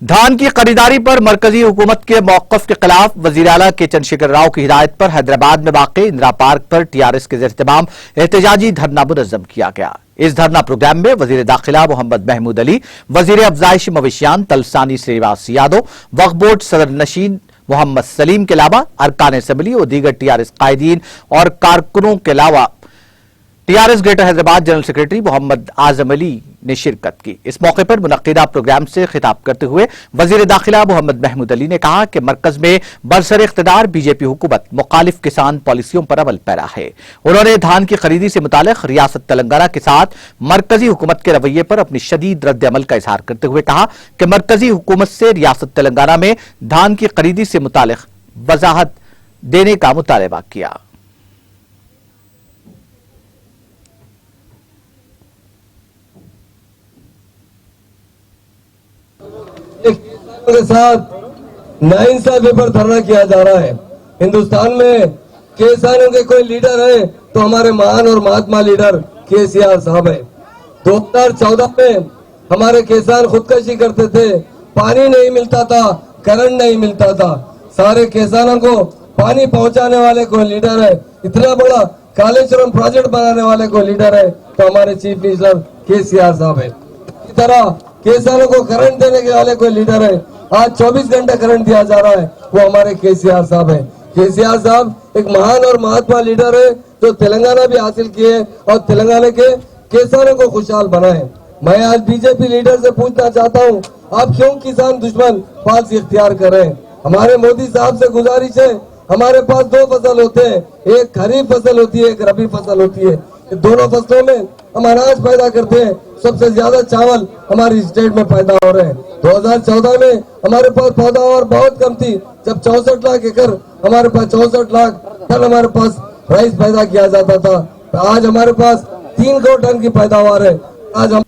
धान की खरीदारी पर मरकजी हुकूमत के मौक़िफ़ के खिलाफ वज़ीर आला के चंद्रशेखर राव की हिदायत पर हैदराबाद में वाक़े इंदिरा पार्क पर टीआरएस के ज़ेर-ए-इत्तेमाम एहतजाजी धरना मुनज़्ज़म किया गया। इस धरना प्रोग्राम में वज़ीर दाखिला मोहम्मद महमूद अली, वज़ीर अफ़ज़ाइश मवेशियान तलसानी श्रीनिवास यादव, वक्फ़ बोर्ड सदर नशीन मोहम्मद सलीम के अलावा अरकान असम्बली और दीगर टीआरएस कायदीन और कारकुनों के अलावा TRS Greater Hyderabad general secretary Mohammed Azam Ali ने शिरकत की। इस मौके पर मुनक्किदा प्रोग्राम से खिताब करते हुए वज़ीर दाखिला मोहम्मद महमूद अली ने कहा कि मरकज में बरसर इख्तिदार बीजेपी हुकूमत मुखालिफ किसान पॉलिसियों पर अमल पैरा है। उन्होंने धान की खरीदी से मुतालिक रियासत तेलंगाना के साथ मरकजी हुकूमत के रवैये पर अपनी शदीद रद्द अमल का इजहार करते हुए कहा कि मरकजी हुकूमत से रियासत तेलंगाना में धान की खरीदी से मुतालिक वजाहत देने का मुतालबा किया। के साथ नाइंसाफी पर धरना किया जा रहा है। हिंदुस्तान में किसानों के कोई लीडर है तो हमारे महान और महात्मा लीडर केसीआर साहब है। 2014 में हमारे किसान खुदकशी करते थे, पानी नहीं मिलता था, करंट नहीं मिलता था। सारे किसानों को पानी पहुंचाने वाले कोई लीडर है, इतना बड़ा कालेश्वरम प्रोजेक्ट बनाने वाले कोई लीडर है तो हमारे चीफ मिनिस्टर केसीआर साहब है। इस तरह किसानों को करंट देने के वाले कोई लीडर है, आज 24 घंटे करंट दिया जा रहा है, वो हमारे केसीआर साहब है। केसीआर साहब एक महान और महात्मा लीडर है जो तेलंगाना भी हासिल किए और तेलंगाना के किसानों को खुशहाल बनाए। मैं आज बीजेपी लीडर से पूछना चाहता हूँ, आप क्यों किसान दुश्मन पॉलिसी इख्तियार कर रहे हैं? हमारे मोदी साहब से गुजारिश है, हमारे पास 2 फसल होते हैं, एक खरीफ फसल होती है, एक रबी फसल होती है। दोनों फसलों में हम अनाज पैदा करते हैं, सबसे ज्यादा चावल हमारी स्टेट में पैदा हो रहे हैं। 2014 में हमारे पास पैदावार बहुत कम थी, जब 64 लाख एकड़ हमारे पास 64 लाख टन हमारे पास राइस पैदा किया जाता था, तो आज हमारे पास 3 करोड़ टन की पैदावार है। आज हम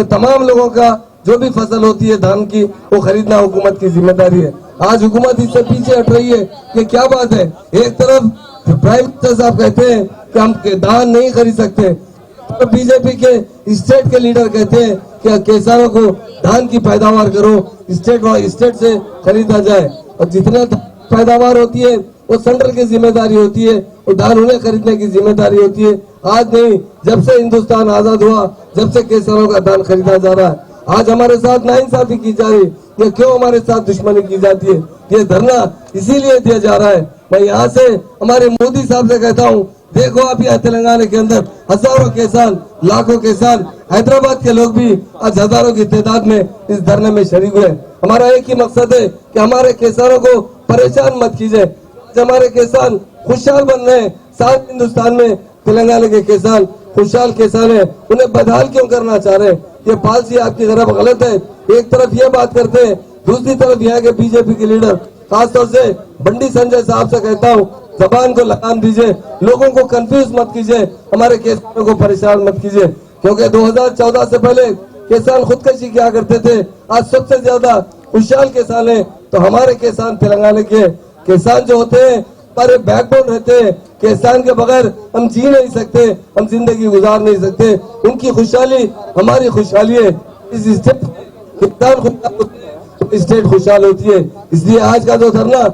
तमाम लोगों का जो भी फसल होती है धान की, वो खरीदना हुकूमत की जिम्मेदारी है। आज हुकूमत इससे पीछे हट रही है, ये क्या बात है? एक तरफ प्राइम मिनिस्टर साहब कहते हैं कि हम धान नहीं खरीद सकते, तो बीजेपी के स्टेट के लीडर कहते हैं कि किसानों को धान की पैदावार करो, स्टेट से खरीदा जाए, और जितना पैदावार होती है वो सेंट्रल की जिम्मेदारी होती है, वो धान उन्हें खरीदने की जिम्मेदारी होती है। आज नहीं, जब से हिंदुस्तान आजाद हुआ, जब से किसानों का धान खरीदा जा रहा है। आज हमारे साथ नाइंसाफी की जा रही है, ये क्यों हमारे साथ दुश्मनी की जाती है? ये धरना इसीलिए दिया जा रहा है। मैं यहाँ से हमारे मोदी साहब से कहता हूँ, देखो आप यहाँ तेलंगाना के अंदर हजारों किसान, लाखों किसान, हैदराबाद के लोग भी आज हजारों की तादाद में इस धरने में शरीक हुए। हमारा एक ही मकसद है कि हमारे किसानों को परेशान मत कीजिए। हमारे किसान खुशहाल बन रहे हैं, सारे हिंदुस्तान में तेलंगाना के किसान खुशहाल किसान है, उन्हें बदहाल क्यों करना चाह रहे हैं? ये पॉलिसी आपकी तरफ गलत है। एक तरफ ये बात करते हैं, दूसरी तरफ यहाँ के बीजेपी के लीडर, खासतौर से बंडी संजय साहब से कहता हूँ, जबान को लगाम दीजिए, लोगों को कंफ्यूज मत कीजिए, हमारे किसानों को परेशान मत कीजिए, क्योंकि 2014 से पहले किसान खुदकशी किया करते थे। आज सबसे ज्यादा खुशहाल किसान है तो हमारे किसान तेलंगाना के किसान जो होते हैं हमारे बैकबोन रहते हैं। किसान के बगैर हम जी नहीं सकते, हम जिंदगी गुजार नहीं सकते। उनकी खुशहाली हमारी खुशहाली है। इस स्टेट किसान स्टेट खुशहाल होती है। इसलिए आज का जो धरना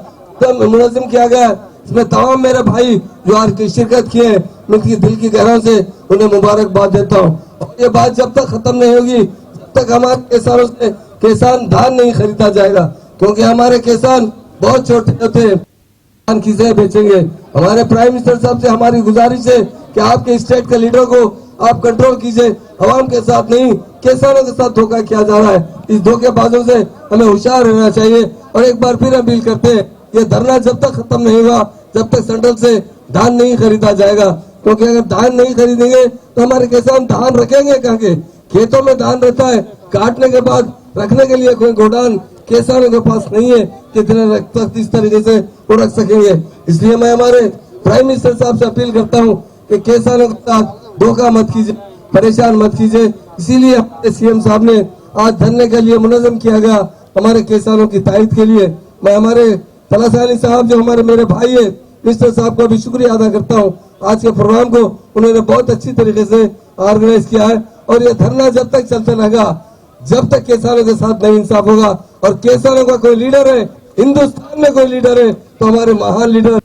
मुनज़्ज़म किया गया, इसमें तमाम मेरे भाई जो आज शिरकत किए हैं, मैं उनकी दिल की गहराई से उन्हें मुबारकबाद देता हूँ। ये बात जब तक खत्म नहीं होगी, तब तक हमारे किसानों से किसान धान नहीं खरीदा जाएगा, क्योंकि हमारे किसान बहुत छोटे होते हैं, धान किसे बेचेंगे? हमारे प्राइम मिनिस्टर साहब से हमारी गुजारिश है कि आपके स्टेट के लीडर को आप कंट्रोल कीजिए, अवाम के साथ नहीं किसानों के साथ धोखा किया जा रहा है। इस धोखेबाजों से हमें होशियार रहना चाहिए। और एक बार फिर अपील करते हैं, ये धरना जब तक खत्म नहीं हुआ, जब तक सेंट्रल से धान नहीं खरीदा जाएगा, क्योंकि अगर धान नहीं खरीदेंगे तो हमारे किसान धान रखेंगे कहाँ के? खेतों में धान रहता है, काटने के बाद रखने के लिए कोई गोडाउन किसानों के पास नहीं है, कितने तक इस तरीके से वो रख सकेंगे। इसलिए मैं हमारे प्राइम मिनिस्टर साहब से अपील करता हूँ कि किसानों के साथ धोखा मत कीजिए, परेशान मत कीजिए। इसीलिए हमारे सीएम साहब ने आज धरने के लिए मुनज़्ज़म किया गया, हमारे किसानों की तायद के लिए। मैं हमारे तलासानी साहब जो हमारे मेरे भाई है, मिनिस्टर साहब का भी शुक्रिया अदा करता हूँ। आज के प्रोग्राम को उन्होंने बहुत अच्छी तरीके से ऑर्गेनाइज किया है, और ये धरना जब तक चलता रहेगा, जब तक किसानों के साथ नहीं इंसाफ होगा और किसानों का कोई लीडर है, हिंदुस्तान में कोई लीडर है तो हमारे महान लीडर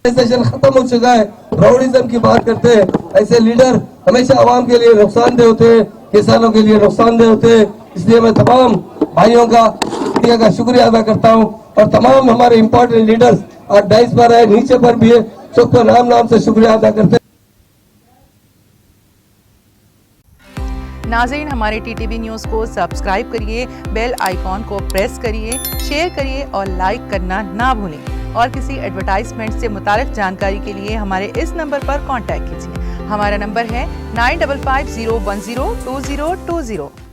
सेशन खत्म हो चुका है। राउडिज्म की बात करते हैं, ऐसे लीडर हमेशा आवाम के लिए नुकसानदेह होते हैं, किसानों के लिए नुकसानदेह होते हैं। इसलिए मैं तमाम भाइयों का मीडिया का शुक्रिया अदा करता हूं और तमाम हमारे इंपॉर्टेंट लीडर्स आज डाइस पर है, नीचे पर भी है, सबको नाम नाम से शुक्रिया अदा करते हैं। नाज़रीन, हमारे टीटीवी न्यूज़ को सब्सक्राइब करिए, बेल आइकॉन को प्रेस करिए, शेयर करिए और लाइक करना ना भूलें। और किसी एडवर्टाइजमेंट से मुताल्लिक़ जानकारी के लिए हमारे इस नंबर पर कांटेक्ट कीजिए। हमारा नंबर है 9550102020।